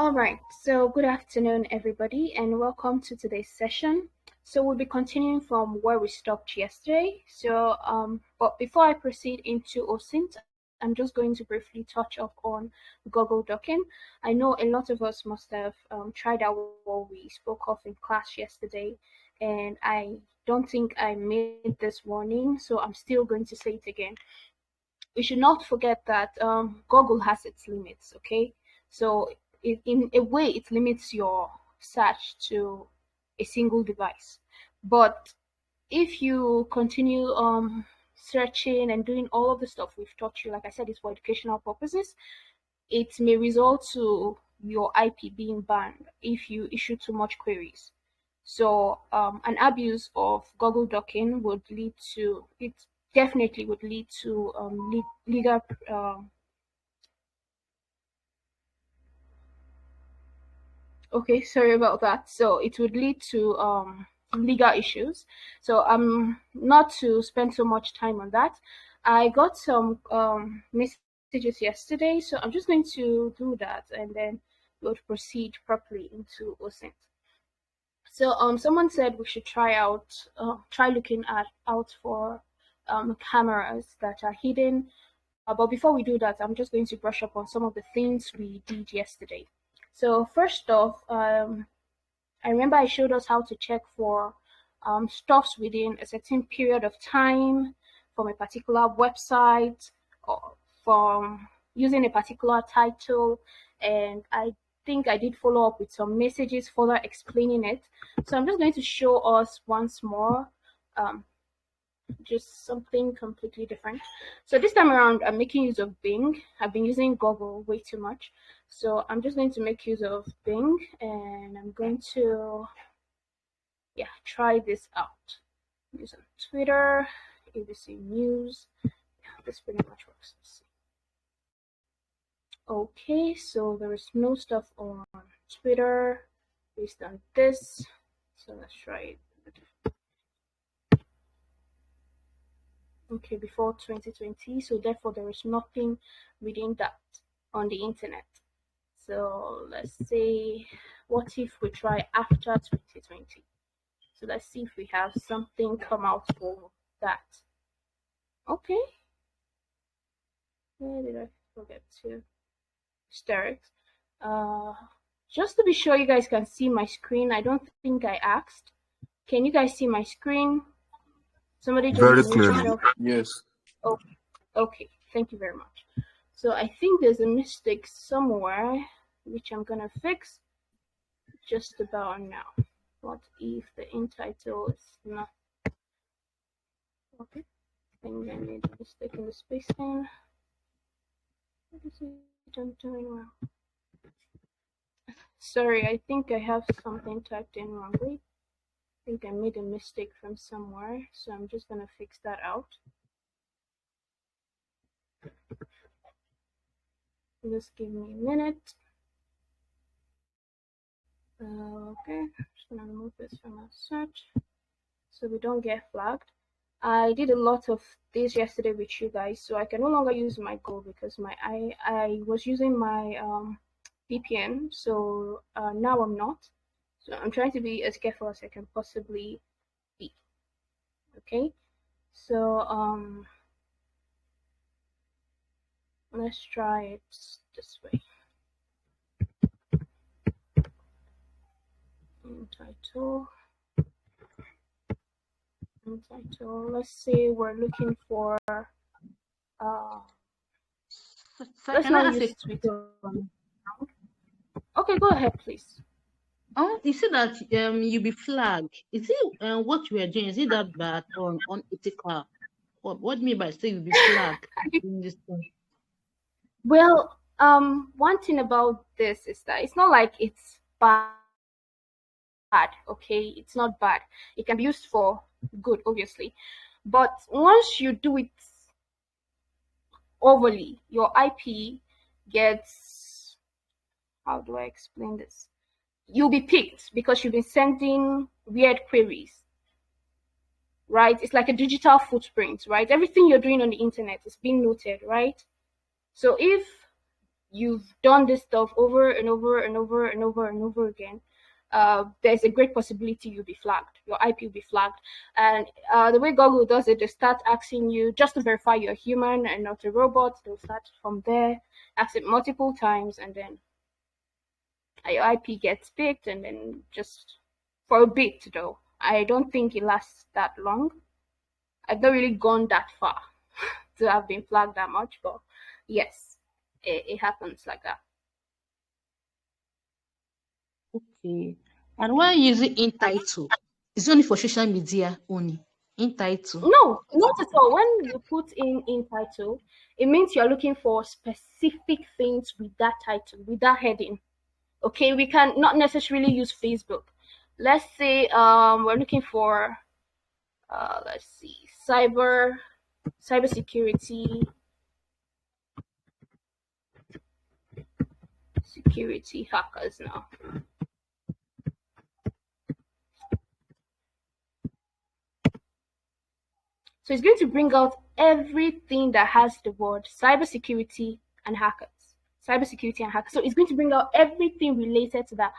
All right, so good afternoon, everybody, and welcome to today's session. So we'll be continuing from where we stopped yesterday. But before I proceed into OSINT, I'm just going to briefly touch up on Google Dorking. I know a lot of us must have tried out what we spoke of in class yesterday, and I don't think I made this warning, so I'm still going to say it again. We should not forget that Google has its limits, okay? So in a way, it limits your search to a single device. But if you continue searching and doing all of the stuff we've taught you, like I said, it's for educational purposes, it may result to your IP being banned if you issue too much queries. So an abuse of Google Dorking would lead to, it definitely would lead to legal okay, sorry about that. So it would lead to legal issues. So not to spend so much time on that. I got some messages yesterday, so I'm just going to do that and then we'll proceed properly into OSINT. So someone said we should try looking out for cameras that are hidden. But before we do that, I'm just going to brush up on some of the things we did yesterday. So first off, I remember I showed us how to check for stuffs within a certain period of time from a particular website or from using a particular title, and I think I did follow up with some messages further explaining it. So I'm just going to show us once more just something completely different. So this time around, I'm making use of Bing. I've been using Google way too much. So I'm just going to make use of Bing and I'm going to, try this out. Use on Twitter, ABC News. Yeah, this pretty much works. Let's see. Okay, so there is no stuff on Twitter based on this. So let's try it. Okay, before 2020, so therefore there is nothing within that on the internet. So let's say, what if we try after 2020? So let's see if we have something come out for that. Okay, where did I forget to? CareerEx. Just to be sure you guys can see my screen, I don't think I asked. Can you guys see my screen? Somebody just very clearly. Yes. Okay, thank you very much. So I think there's a mistake somewhere, which I'm gonna fix just about now. What if the end title is not? Okay, I think I made a mistake in the spacing. What is it I'm doing wrong? Sorry, I think I have something typed in wrongly. I think I made a mistake from somewhere, so I'm just gonna fix that out. Just give me a minute. Okay, just gonna remove this from our search so we don't get flagged. I did a lot of this yesterday with you guys, so I can no longer use my Go because I was using my VPN, so now I'm not. So I'm trying to be as careful as I can possibly be. Okay, so let's try it this way. Title. Let's say we're looking for let's not use Twitter. Okay, go ahead, please. Oh, you see that you be flagged. Is it what you are doing? Is it that bad or unethical? What do you mean by say you be flagged in this thing? Well, one thing about this is that it's not like it's bad. Okay, it's not bad. It can be used for good, obviously, but once you do it overly, your IP gets, how do I explain this? You'll be picked because you've been sending weird queries, right? It's like a digital footprint, right? Everything you're doing on the internet is being noted, right? So if you've done this stuff over and over and over and over and over again, there's a great possibility you'll be flagged. Your IP will be flagged. And the way Google does it, they start asking you just to verify you're human and not a robot. They'll start from there, ask it multiple times, and then your IP gets picked, and then just for a bit though. I don't think it lasts that long. I've not really gone that far to have been flagged that much, but yes, it happens like that. Okay. And why using in title? It's only for social media only. In title. No, not at all. When you put in title, it means you're looking for specific things with that title, with that heading. Okay, we can not necessarily use Facebook. Let's say we're looking for let's see, cybersecurity security hackers now. So it's going to bring out everything that has the word cybersecurity and hackers. Cybersecurity and hackers. So it's going to bring out everything related to that.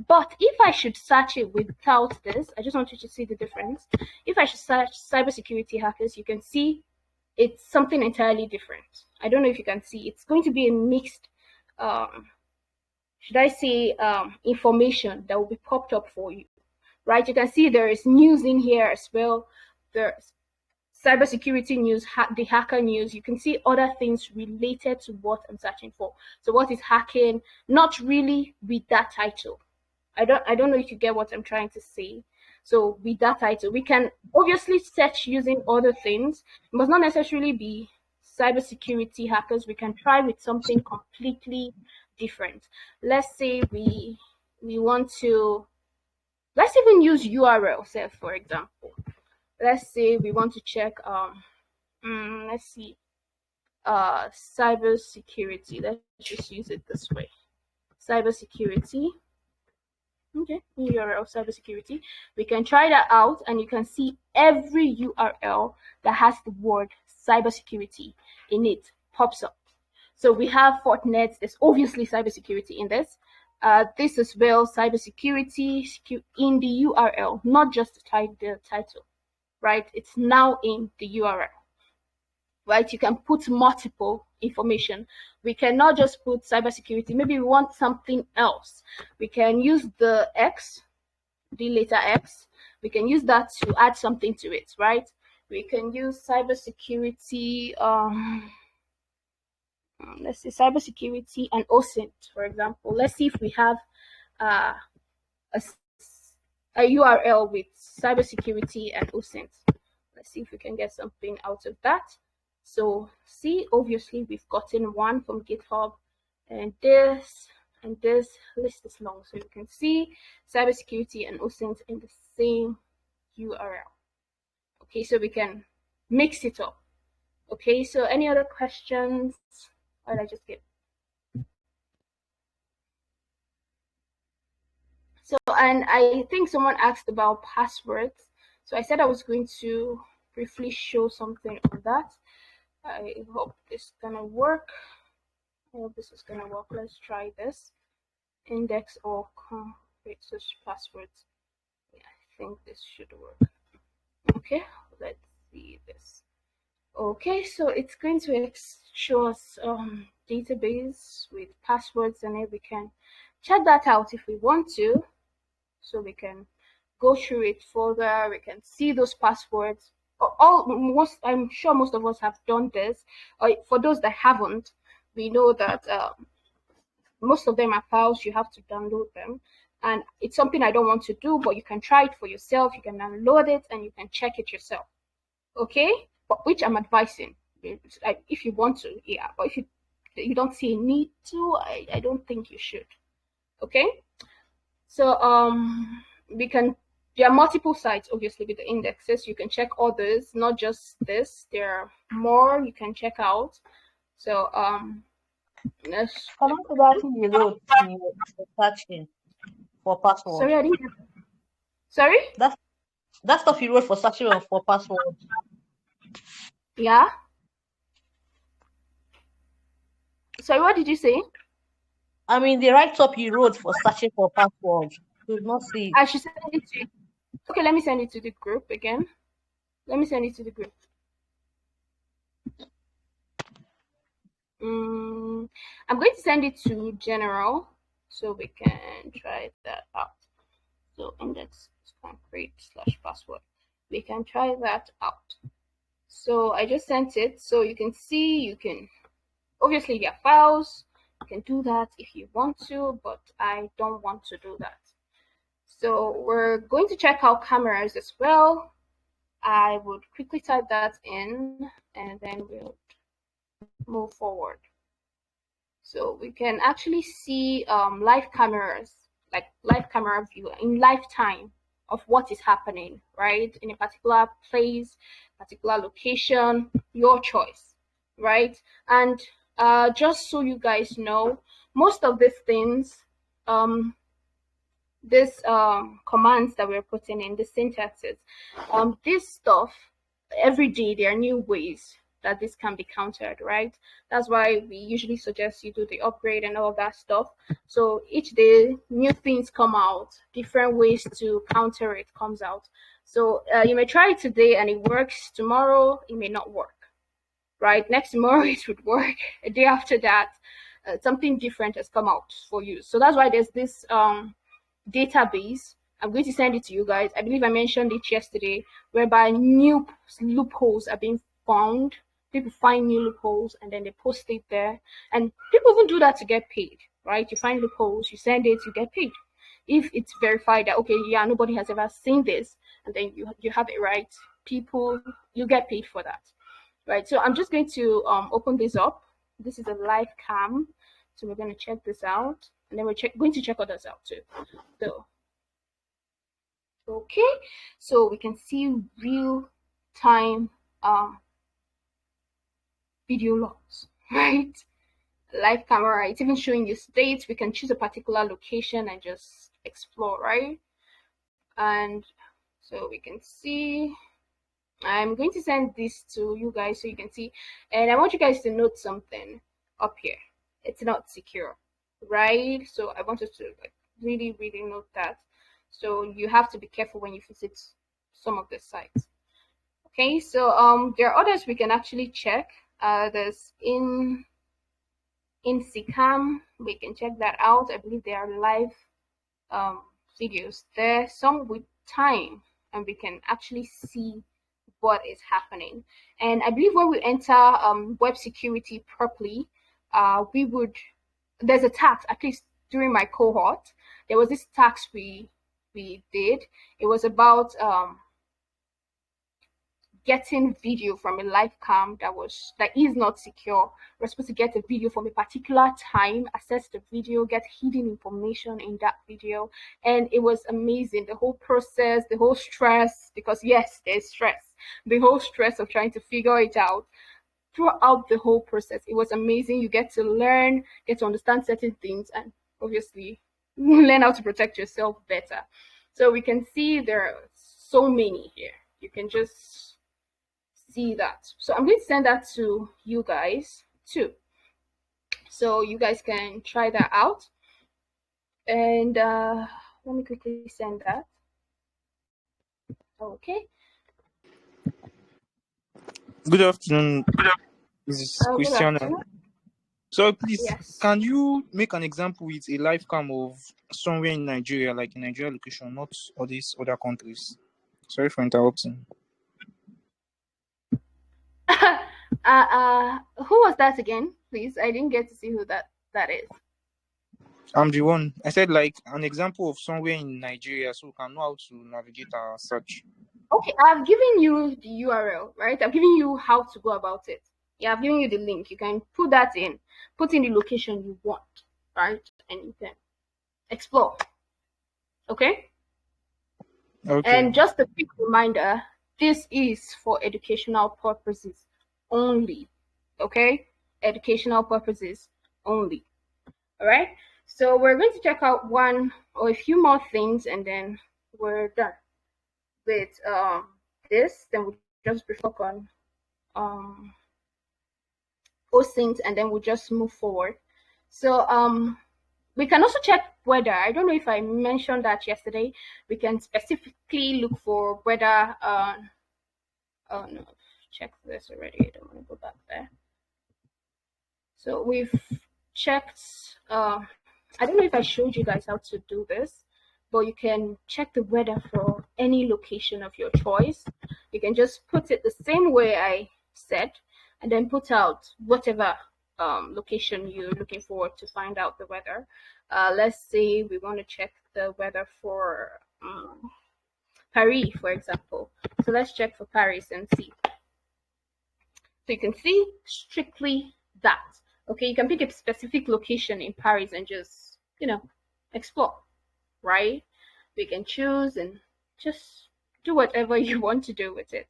But if I should search it without this, I just want you to see the difference. If I should search cybersecurity hackers, you can see it's something entirely different. I don't know if you can see. It's going to be a mixed, should I say, information that will be popped up for you, right? You can see there is news in here as well. There's cybersecurity news, the hacker news. You can see other things related to what I'm searching for. So what is hacking? Not really with that title. I don't know if you get what I'm trying to say. So with that title, we can obviously search using other things. It must not necessarily be cybersecurity hackers. We can try with something completely different. Let's say we want to, let's even use URL, say, for example. Let's say we want to check let's see, cybersecurity. Let's just use it this way. Cybersecurity. Okay, URL cybersecurity. We can try that out, and you can see every URL that has the word cybersecurity in it pops up. So we have Fortinet. There's obviously cybersecurity in this. This as well, cybersecurity in the URL, not just the title, right? It's now in the URL, right? You can put multiple information. We cannot just put cybersecurity. Maybe we want something else. We can use the X, the letter X. We can use that to add something to it, right? We can use cybersecurity, let's say cybersecurity and OSINT, for example. Let's see if we have a URL with cybersecurity and OSINT. Let's see if we can get something out of that. So see, obviously we've gotten one from GitHub, and this list is long, so you can see cybersecurity and OSINT in the same URL. Okay, so we can mix it up. Okay, so any other questions? What did I just get? So, and I think someone asked about passwords. So I said I was going to briefly show something on that. I hope this is gonna work. I hope this is gonna work. Let's try this. Index or create such passwords. Yeah, I think this should work. Okay, let's see this. Okay, so it's going to show us database with passwords, and we can check that out if we want to. So we can go through it further. We can see those passwords. I'm sure most of us have done this. For those that haven't, we know that most of them are files. You have to download them, and it's something I don't want to do, but you can try it for yourself. You can download it and you can check it yourself. Okay, but which I'm advising. If you want to, yeah, but if you don't see a need to, I don't think you should. Okay, so we can, there are multiple sites obviously with the indexes. You can check others, not just this. There are more you can check out. So let's Comment that you wrote in your searching for password? sorry, I didn't get that. Sorry? That stuff you wrote for searching for password. Yeah. Sorry, what did you say? I mean, the write-up you wrote for searching for password. Could not see I should send it to you. Okay, let me send it to the group again. Let me send it to the group. I'm going to send it to general so we can try that out. So index concrete slash password. We can try that out. So I just sent it so you can see, you can, obviously there are files. You can do that if you want to, but I don't want to do that. So we're going to check out cameras as well. I would quickly type that in and then we'll move forward. So we can actually see live cameras, like live camera view in lifetime of what is happening, right? In a particular place, particular location, your choice, right? And just so you guys know, most of these things, this commands that we're putting in, the syntaxes, this stuff, every day there are new ways that this can be countered, right? That's why we usually suggest you do the upgrade and all of that stuff. So each day new things come out, different ways to counter it comes out. So you may try it today and it works, tomorrow it may not work, right? Next tomorrow it would work, a day after that something different has come out for you. So that's why there's this database. I'm going to send it to you guys. I believe I mentioned it yesterday, whereby new loopholes are being found. People find new loopholes and then they post it there. And people even do that to get paid, right? You find loopholes, you send it, you get paid. If it's verified that, okay, yeah, nobody has ever seen this, and then you have it right, people, you get paid for that, right? So I'm just going to open this up. This is a live cam. So we're going to check this out. And then we're going to check others out too. So, okay, so we can see real time video logs, right? Live camera, it's even showing you states. We can choose a particular location and just explore, right? And so we can see, I'm going to send this to you guys so you can see. And I want you guys to note something up here. It's not secure, right? So I want us to like really note that. So you have to be careful when you visit some of the sites. Okay, so there are others we can actually check. There's in CCAM, we can check that out. I believe there are live videos there, some with time, and we can actually see what is happening. And I believe when we enter web security properly, we would, there's a task, at least during my cohort, there was this task we did. It was about getting video from a live cam that is not secure. We're supposed to get a video from a particular time, access the video, get hidden information in that video. And it was amazing, the whole process, the whole stress, because yes, there's stress, the whole stress of trying to figure it out. Throughout the whole process, it was amazing. You get to learn, get to understand certain things, and obviously learn how to protect yourself better. So we can see there are so many here. You can just see that. So I'm going to send that to you guys too, so you guys can try that out. And let me quickly send that. Okay. Good afternoon. This is Good Christiana. afternoon. So please, Yes. can you make an example with a live cam of somewhere in Nigeria, like in Nigeria location, not all these other countries? Sorry for interrupting. Who was that again, please? I didn't get to see who that is. I'm the one. I said like an example of somewhere in Nigeria so we can know how to navigate our search. Okay, I've given you the URL, right? I've given you how to go about it. Yeah, I've given you the link. You can put that in, put in the location you want, right? And you can explore. Okay? Okay. And just a quick reminder, this is for educational purposes only. Okay? Educational purposes only. All right? So we're going to check out one or a few more things and then we're done with this. Then we'll just brief up on OSINT and then we'll just move forward. So We can also check weather. I don't know if I mentioned that yesterday. We can specifically look for weather. Oh no, checked this already. I don't want to go back there. So we've checked. I don't know if I showed you guys how to do this, but you can check the weather for any location of your choice. You can just put it the same way I said, and then put out whatever location you're looking for to find out the weather. Let's say we want to check the weather for Paris, for example. So let's check for Paris and see. So you can see strictly that. Okay, you can pick a specific location in Paris and just, explore, right? We can choose and just do whatever you want to do with it.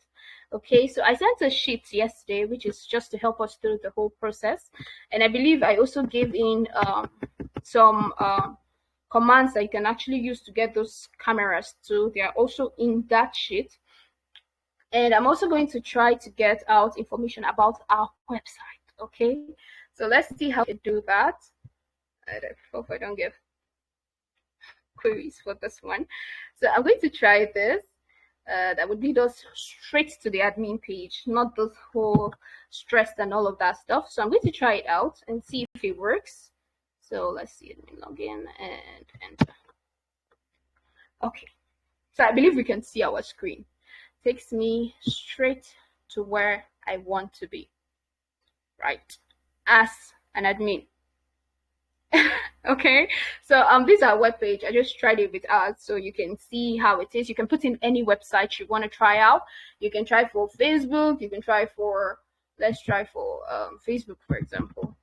Okay, so I sent a sheet yesterday, which is just to help us through the whole process. And I believe I also gave in some commands that you can actually use to get those cameras too. They are also in that sheet. And I'm also going to try to get out information about our website. Okay, so let's see how we do that. I hope I don't get queries for this one. So I'm going to try this. That would lead us straight to the admin page, not this whole stress and all of that stuff. So I'm going to try it out and see if it works. So let's see, let me log in and enter. Okay, so I believe we can see our screen. Takes me straight to where I want to be, right, as an admin. Okay, so this is our webpage. I just tried it with us so you can see how it is. You can put in any website you want to try out. You can try for Facebook. You can try for, let's try for Facebook, for example.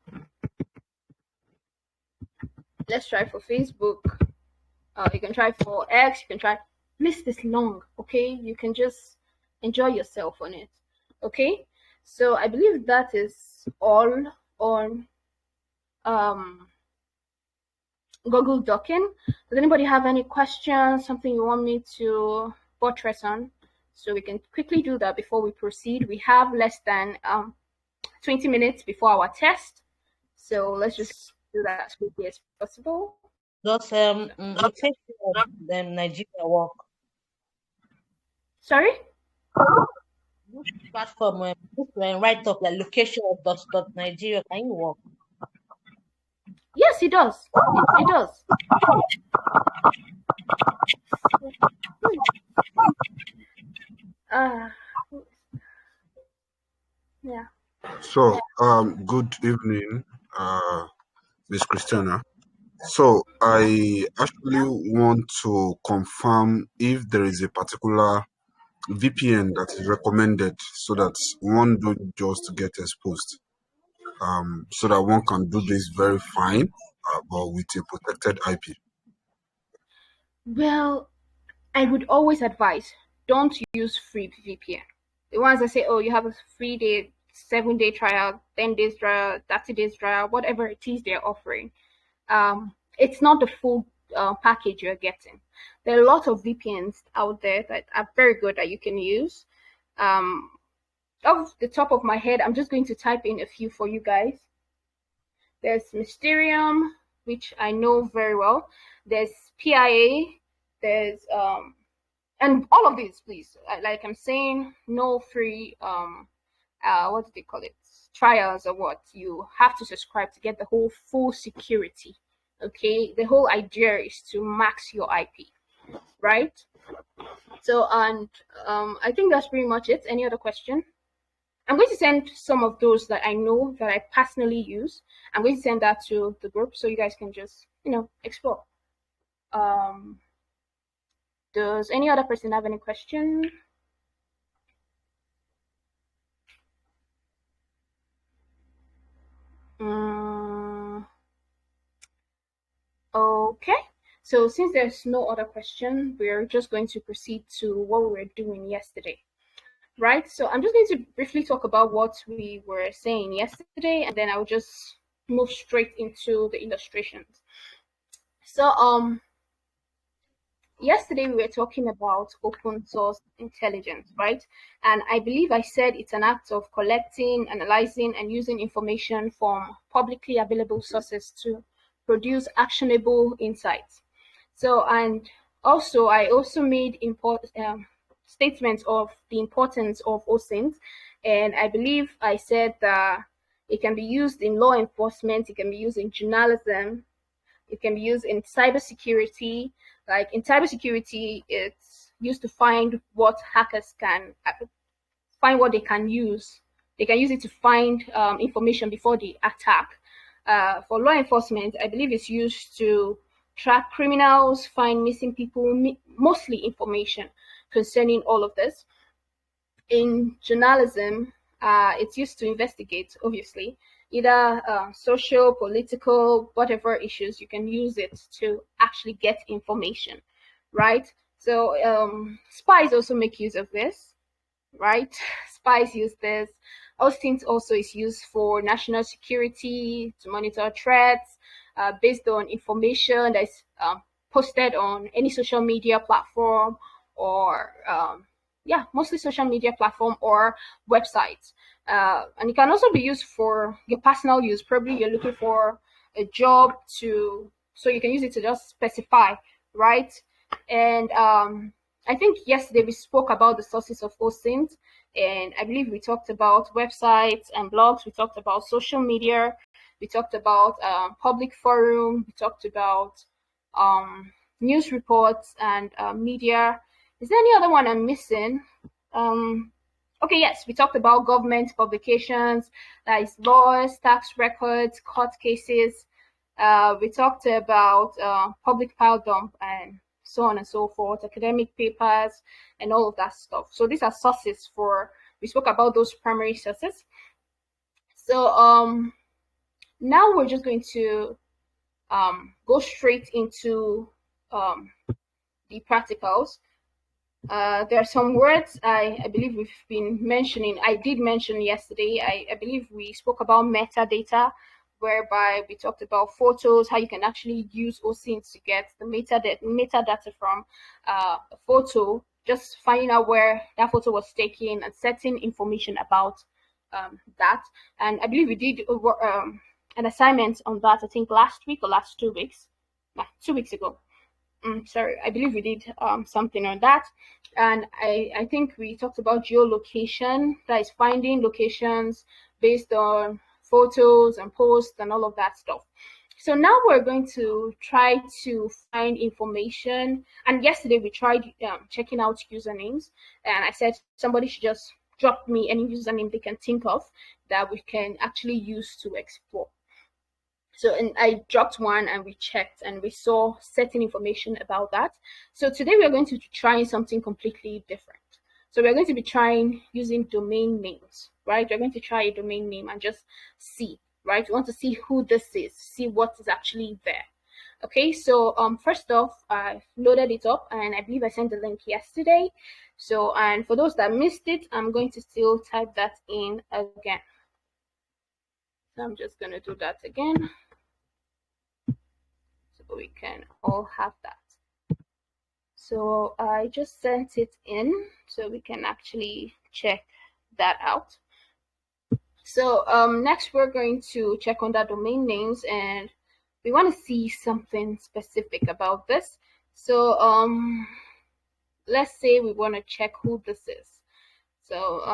Let's try for Facebook. You can try for X. You can try. List is long. Okay, you can just enjoy yourself on it. Okay, so I believe that is all on Google Dorking. Does anybody have any questions, something you want me to buttress on? So we can quickly do that before we proceed. We have less than 20 minutes before our test. So let's just do that as quickly as possible. Does location of Nigeria work? Sorry? Which platform write up like location of .Nigeria can you work? Yes, it does. It does. Yeah. So, good evening, Miss Christiana. So, I actually want to confirm if there is a particular VPN that is recommended so that one don't just get exposed. So that one can do this very fine, but with a protected IP. Well, I would always advise don't use free VPN. The ones that say, oh, you have a free day, 7-day trial, 10 days trial, 30 days trial, whatever it is they're offering. It's not the full package you're getting. There are a lot of VPNs out there that are very good that you can use. Off the top of my head, I'm just going to type in a few for you guys. There's Mysterium, which I know very well. There's PIA. There's and all of these, please, like I'm saying, no free what do they call it, trials or what. You have to subscribe to get the whole full security. Okay, the whole idea is to max your IP, right? So, and I think that's pretty much it. Any other question? I'm going to send some of those that I know that I personally use. I'm going to send that to the group so you guys can just, explore. Does any other person have any question? Okay. So since there's no other question, we're just going to proceed to what we were doing yesterday. Right, so I'm just going to briefly talk about what we were saying yesterday, and then I'll just move straight into the illustrations. So yesterday we were talking about open source intelligence, right? And I believe I said it's an act of collecting, analyzing, and using information from publicly available sources to produce actionable insights. So, and also I also made statements of the importance of OSINT, and I believe I said that it can be used in law enforcement, it can be used in journalism, it can be used in cybersecurity. Like in cybersecurity, it's used to find what hackers can find, what they can use. They can use it to find information before the attack. For law enforcement, I believe it's used to track criminals, find missing people, mostly information concerning all of this. In journalism, it's used to investigate, obviously, either social, political, whatever issues. You can use it to actually get information, right? So spies also make use of this, right? Spies use this. OSINT also is used for national security, to monitor threats based on information that is posted on any social media platform, or mostly social media platform or websites. And it can also be used for your personal use. Probably you're looking for a job, so you can use it to just specify, right? And I think yesterday we spoke about the sources of OSINT, and I believe we talked about websites and blogs, we talked about social media, we talked about public forum, we talked about news reports and media. Is there any other one I'm missing? Okay, yes, we talked about government publications, that is laws, tax records, court cases. We talked about public file dump and so on and so forth, academic papers and all of that stuff. So these are sources we spoke about those primary sources. So now we're just going to go straight into the practicals. There are some words I believe we've been mentioning. I did mention yesterday. I believe we spoke about metadata, whereby we talked about photos, how you can actually use OSINT to get the metadata from a photo, just finding out where that photo was taken and setting information about that. And I believe we did an assignment on that, I think last week or last 2 weeks. 2 weeks ago. Sorry, I believe we did something on that. And I think we talked about geolocation, that is finding locations based on photos and posts and all of that stuff. So now we're going to try to find information. And yesterday we tried checking out usernames, and I said somebody should just drop me any username they can think of that we can actually use to explore. So, and I dropped one and we checked and we saw certain information about that. So today we're going to be trying something completely different. So we're going to be trying using domain names, right? We're going to try a domain name and just see, right? We want to see who this is, see what is actually there. Okay, so first off, I loaded it up and I believe I sent the link yesterday. So, and for those that missed it, I'm going to still type that in again. So I'm just going to do that again, so we can all have that. So I just sent it in so we can actually check that out. So next we're going to check on the domain names, and we want to see something specific about this. So let's say we want to check who this is. So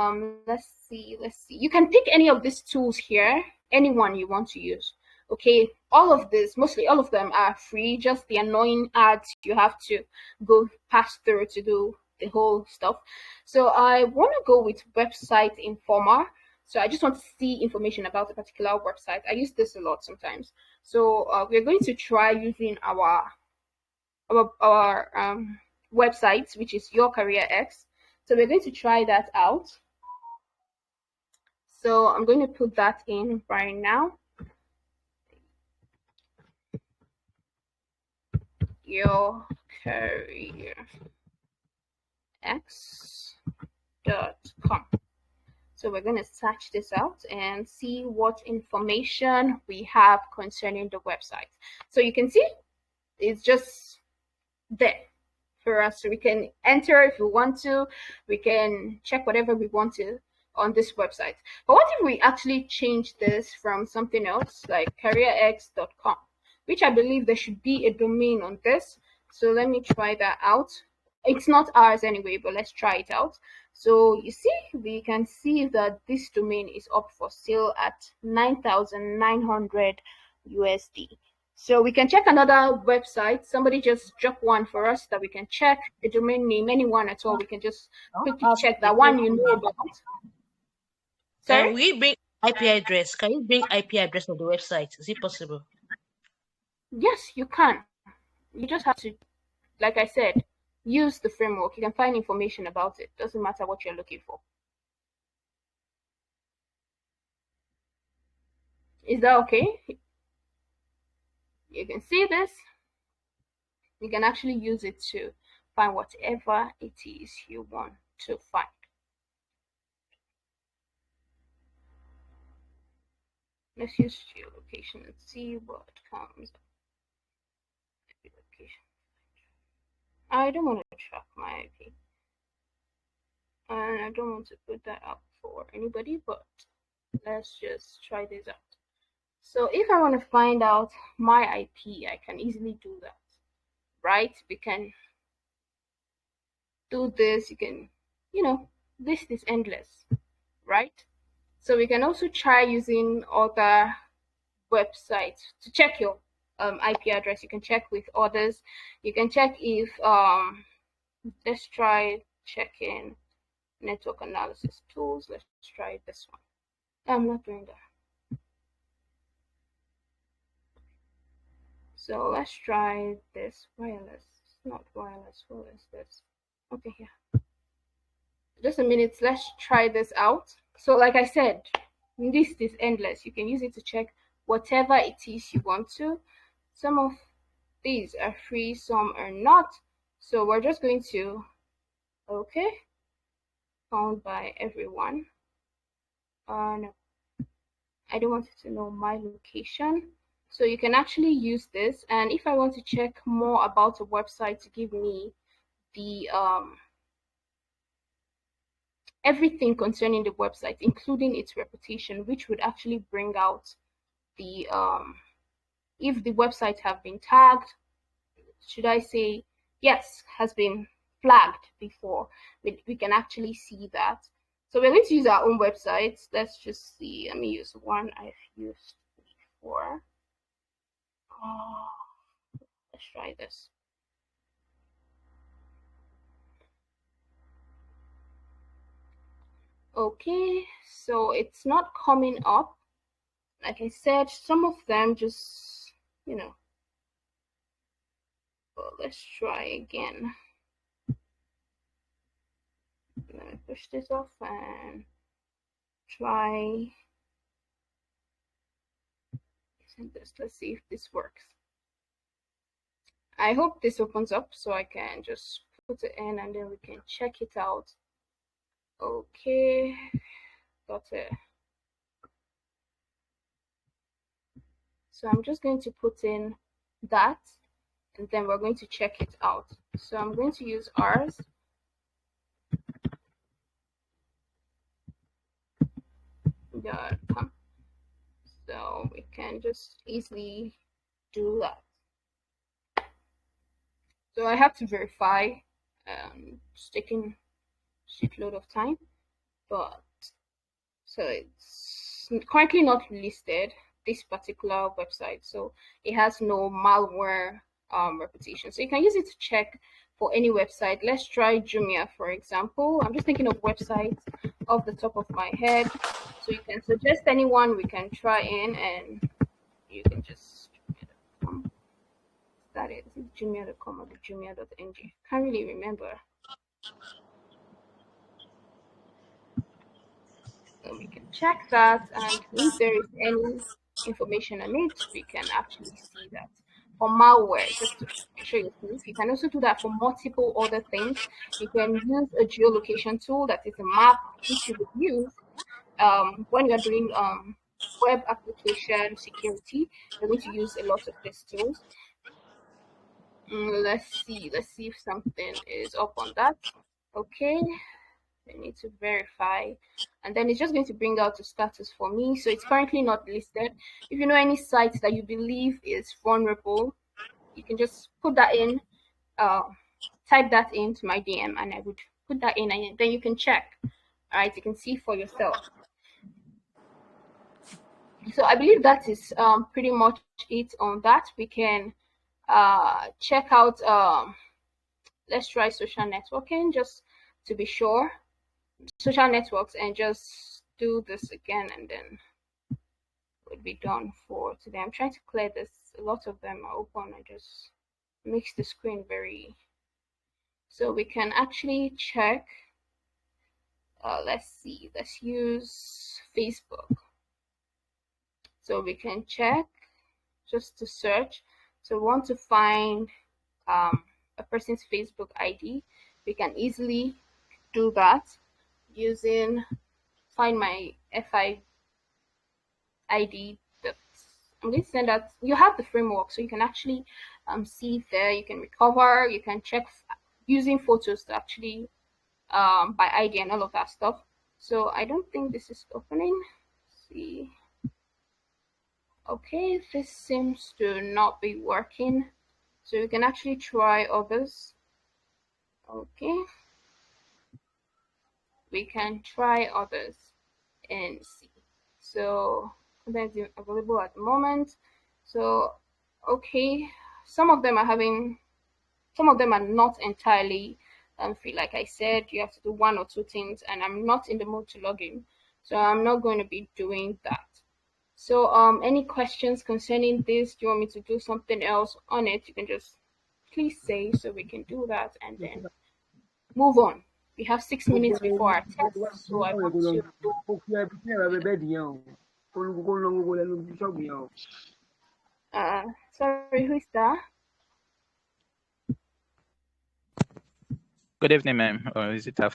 let's see. You can pick any of these tools here, anyone you want to use. Okay, all of this, mostly all of them are free, just the annoying ads you have to go pass through to do the whole stuff. So I want to go with Website Informer. So I just want to see information about a particular website. I use this a lot sometimes. So we're going to try using our website, which is Your CareerEx. So we're going to try that out. So I'm going to put that in right now. Your CareerEx.com. So we're going to search this out and see what information we have concerning the website. So you can see it's just there for us. So we can enter if we want to. We can check whatever we want to on this website. But what if we actually change this from something else, like CareerEx.com? which I believe there should be a domain on this. So let me try that out. It's not ours anyway, but let's try it out. So you see, we can see that this domain is up for sale at 9,900 USD. So we can check another website. Somebody just drop one for us that we can check a domain name, anyone at all. We can just quickly check that one you know about. Sorry? Can we bring IP address? Can you bring IP address of the website? Is it possible? Yes, you can. You just have to, like I said, use the framework. You can find information about it. Doesn't matter what you're looking for. Is that okay? You can see this. You can actually use it to find whatever it is you want to find. Let's use geolocation and see what comes up. I don't want to track my IP. And I don't want to put that up for anybody, but let's just try this out. So if I want to find out my IP, I can easily do that, right? We can do this. You can, list is endless, right? So we can also try using other websites to check your IP address. You can check with others. You can check if, let's try checking network analysis tools. Let's try this one. I'm not doing that. So let's try this wireless. It's not wireless. What is this? Okay, yeah. Just a minute. Let's try this out. So like I said, list is endless. You can use it to check whatever it is you want to. Some of these are free, some are not. So we're just going to, okay, found by everyone. No, I don't want it to know my location. So you can actually use this. And if I want to check more about a website to give me the everything concerning the website, including its reputation, which would actually bring out the if the website have been tagged, should I say, yes, has been flagged before, we can actually see that. So we're going to use our own websites. Let's just see. Let me use one I've used before. Let's try this. Okay, so it's not coming up. Like I said, some of them just, well, let's try again. Let me push this off and try this. Let's see if this works. I hope this opens up so I can just put it in and then we can check it out. Okay, got it. So I'm just going to put in that and then we're going to check it out. So I'm going to use ours. So we can just easily do that. So I have to verify, it's taking a shitload of time, but so it's currently not listed, this particular website, so it has no malware reputation. So you can use it to check for any website. Let's try Jumia, for example. I'm just thinking of websites off the top of my head. So you can suggest anyone we can try in and you can just Jumia.com. That is Jumia.com or the Jumia.ng. Can't really remember. So we can check that, and if there is any information on it, we can actually see that. For malware, just to make sure you're safe, you can also do that for multiple other things. You can use a geolocation tool that is a map, which you would use when you're doing web application security. You're going to use a lot of these tools. Let's see if something is up on that. Okay, I need to verify, and then it's just going to bring out the status for me. So it's currently not listed. If you know any site that you believe is vulnerable, you can just put that in, type that into my DM, and I would put that in, and then you can check. All right, you can see for yourself. So I believe that is pretty much it on that. We can check out, let's try social networking just to be sure. Social networks, and just do this again, and then we'll be done for today. I'm trying to clear this. A lot of them are open. I just makes the screen very, so we can actually check. Let's see, let's use Facebook. So we can check just to search. So we want to find a person's Facebook ID. We can easily do that using find my FI ID. I'm going to send out. You have the framework, so you can actually see it there. You can recover. You can check using photos to actually by ID and all of that stuff. So I don't think this is opening. Let's see. Okay, this seems to not be working. So you can actually try others. Okay, we can try others and see. So content is available at the moment. So okay, some of them are not entirely free. Like I said, you have to do one or two things, and I'm not in the mood to log in, so I'm not going to be doing that. So any questions concerning this? Do you want me to do something else on it? You can just please say, so we can do that and then move on. We have 6 minutes before our test, so I want to. Sorry, who is that? Good evening, ma'am. Or is it after?